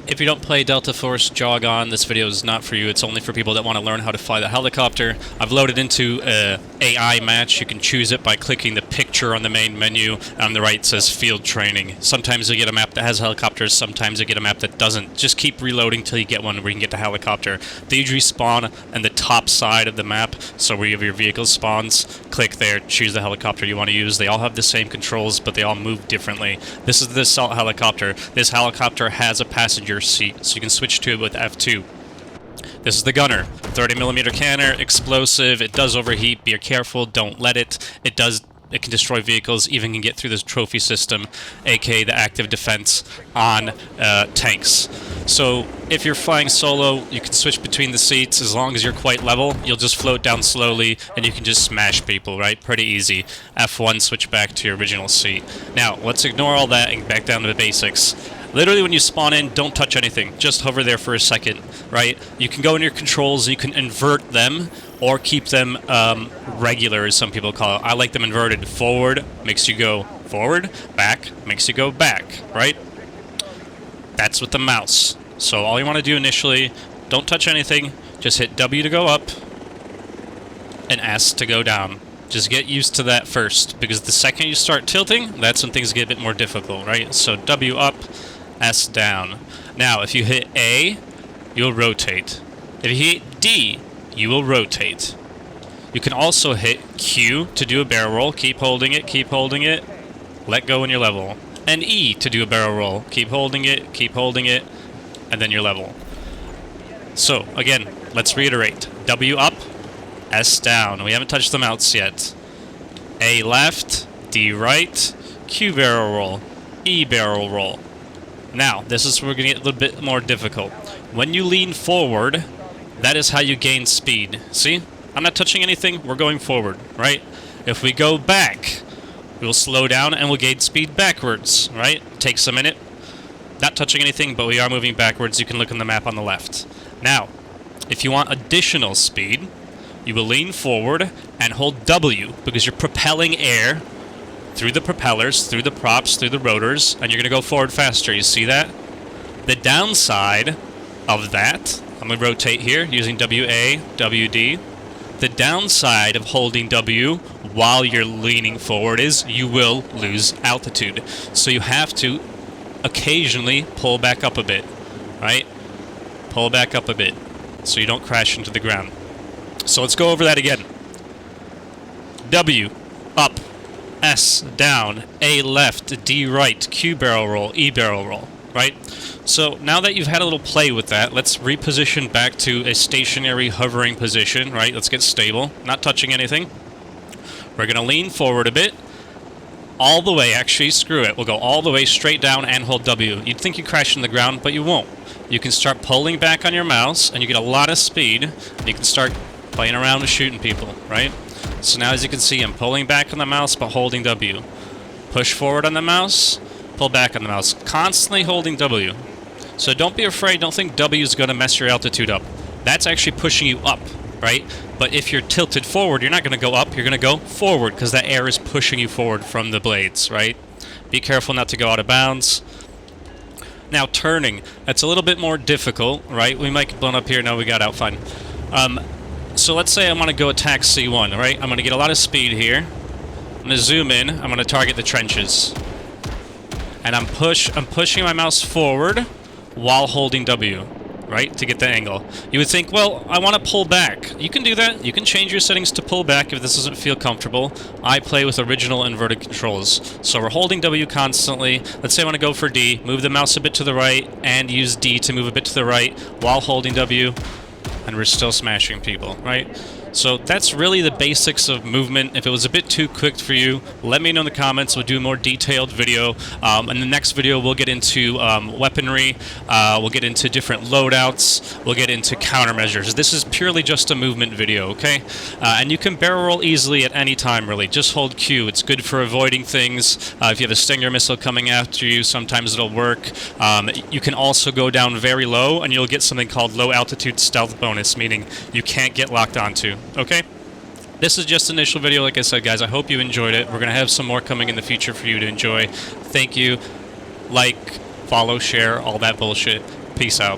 If you don't play Delta Force, jog on. This video is not for you. It's only for people that want to learn how to fly the helicopter. I've loaded into a AI match. You can choose it by clicking the picture on the main menu. On the right it says Field Training. Sometimes you get a map that has helicopters. Sometimes you get a map that doesn't. Just keep reloading till you get one where you can get the helicopter. They usually spawn on the top side of the map. So where you have your vehicle spawns, click there, choose the helicopter you want to use. They all have the same controls, but they all move differently. This is the assault helicopter. This helicopter has a passenger seat, so you can switch to it with F2. This is the gunner. 30mm cannon, explosive. It does overheat. Be careful. Don't let it. It can destroy vehicles, even can get through this trophy system, aka the active defense on tanks. So if you're flying solo, you can switch between the seats. As long as you're quite level, you'll just float down slowly and you can just smash people, right? Pretty easy. F1, switch back to your original seat. Now, let's ignore all that and back down to the basics. Literally, when you spawn in, don't touch anything. Just hover there for a second, right? You can go in your controls, you can invert them, or keep them regular, as some people call it. I like them inverted. Forward makes you go forward, back makes you go back, right? That's with the mouse. So all you want to do initially, don't touch anything, just hit W to go up, and S to go down. Just get used to that first, because the second you start tilting, that's when things get a bit more difficult, right? So W up, S down. Now, if you hit A, you'll rotate. If you hit D, you will rotate. You can also hit Q to do a barrel roll. Keep holding it, let go when you're level. And E to do a barrel roll. Keep holding it, and then you're level. So, again, let's reiterate. W up, S down. We haven't touched the mouse yet. A left, D right, Q barrel roll, E barrel roll. Now, this is where we're going to get a little bit more difficult. When you lean forward, that is how you gain speed. See? I'm not touching anything, we're going forward, right? If we go back, we'll slow down and we'll gain speed backwards, right? Takes a minute. Not touching anything, but we are moving backwards. You can look on the map on the left. Now, if you want additional speed, you will lean forward and hold W, because you're propelling air through the propellers, through the props, through the rotors, and you're going to go forward faster. You see that? The downside of that, I'm going to rotate here using WA, WD. The downside of holding W while you're leaning forward is you will lose altitude. So you have to occasionally pull back up a bit, right? Pull back up a bit so you don't crash into the ground. So let's go over that again. W, up, S, down, A, left, D, right, Q barrel roll, E barrel roll, right? So now that you've had a little play with that, let's reposition back to a stationary hovering position, right? Let's get stable, not touching anything. We're going to lean forward a bit. All the way, actually, screw it. We'll go all the way straight down and hold W. You'd think you crash in the ground, but you won't. You can start pulling back on your mouse, and you get a lot of speed. And you can start playing around with shooting people, right? So now, as you can see, I'm pulling back on the mouse, but holding W. Push forward on the mouse, pull back on the mouse. Constantly holding W. So don't be afraid. Don't think W is going to mess your altitude up. That's actually pushing you up, right? But if you're tilted forward, you're not going to go up. You're going to go forward, because that air is pushing you forward from the blades, right? Be careful not to go out of bounds. Now, turning. That's a little bit more difficult, right? We might get blown up here. No, we got out fine. So let's say I want to go attack C1, right? I'm going to get a lot of speed here. I'm going to zoom in. I'm going to target the trenches. And I'm pushing my mouse forward while holding W, right, to get the angle. You would think, well, I want to pull back. You can do that. You can change your settings to pull back if this doesn't feel comfortable. I play with original inverted controls. So we're holding W constantly. Let's say I want to go for D, move the mouse a bit to the right, and use D to move a bit to the right while holding W, and we're still smashing people, right? So that's really the basics of movement. If it was a bit too quick for you, let me know in the comments. We'll do a more detailed video. In the next video, we'll get into weaponry. We'll get into different loadouts. We'll get into countermeasures. This is purely just a movement video, okay? And you can barrel roll easily at any time, really. Just hold Q. It's good for avoiding things. If you have a Stinger missile coming after you, sometimes it'll work. You can also go down very low, and you'll get something called low altitude stealth bonus, meaning you can't get locked onto. Okay? This is just an initial video, like I said, guys. I hope you enjoyed it. We're going to have some more coming in the future for you to enjoy. Thank you. Like, follow, share, all that bullshit. Peace out.